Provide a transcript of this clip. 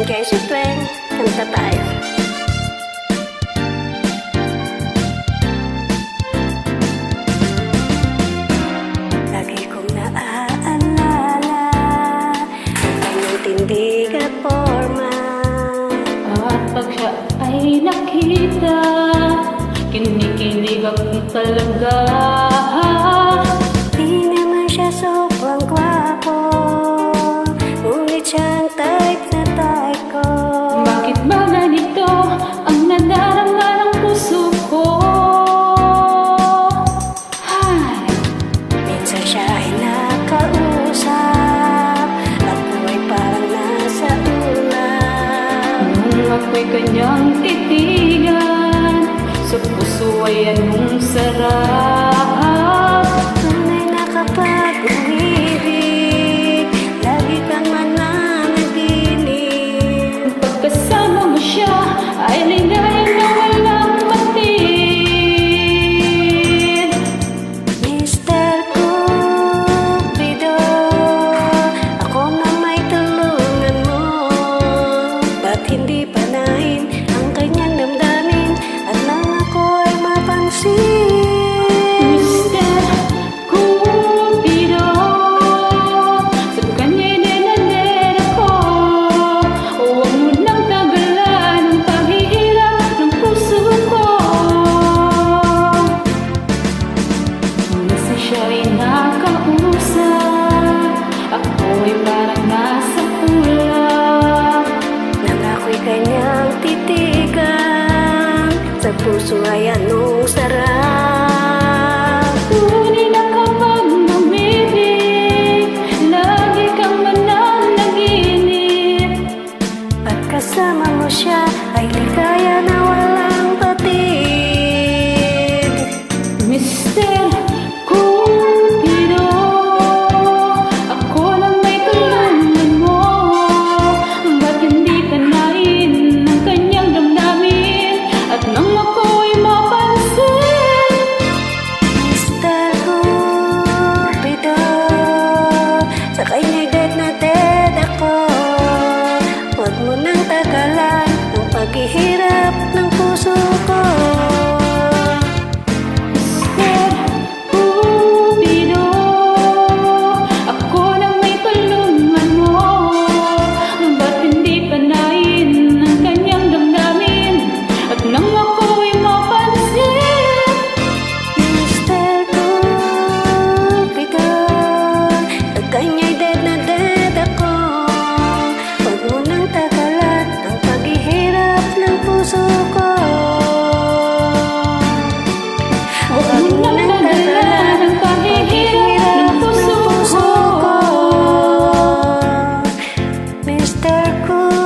kay si Twen, kanta tayo. Lagi kong naaalala ang kanyang tindig at forma, at pag siya ay nakita, kinikilig ako talaga. Di naman siya sobrang gwapo, ngunit siyang type na type ko. Bakit ba ganito ang nadarama ng puso ko? Ay, Minsan siya ay nakausap, ako ay parang nasa ulap. nung ako'y kanyang titigan, sa puso ay anong sarap. Tunay na kapag umibig, lagi kang mananaginip. Pagkasama mo siya ay ligaya na walang matid. Mr. Cupido, ako na may tulungan mo. Ba't hindi panahin ang kanyang damdamin at nang ako ay mapansin? Mr. Cupido, sa kanya'y dinaded ako. Huwag mo nang tagalan ang paghihirap ng puso ko. Minsan siya'y nakausap, ako ay parang nasa ulap. Nang ako'y kanyang titigan, sa puso ay anong sarap. Tunay na kapag umibig, lagi kang mananaginip. Pagkasama mo siya ay ligaya na walang batid. Mr. Cupido, ako lang may tulungan mo. Ba't hindi panahin ang kanyang damdamin at nang ako'y mapansin? Mr. Cupido, sa kanya'y dead na dead ako. Huwag mo nang tagalan ang paghihirap ng puso ko. Mr. Cupido, ako lang may tulungan mo. Ba't hindi panahin ang kanyang damdamin at nang ako'y mapansin? Mr. Cupido, sa kanya'y dead na dead ako. Huwag mo nang tagalan ang paghihirap ng puso ko. Huwag mo nang tagalan ang paghihirap ng puso ko. Mr. Cupido.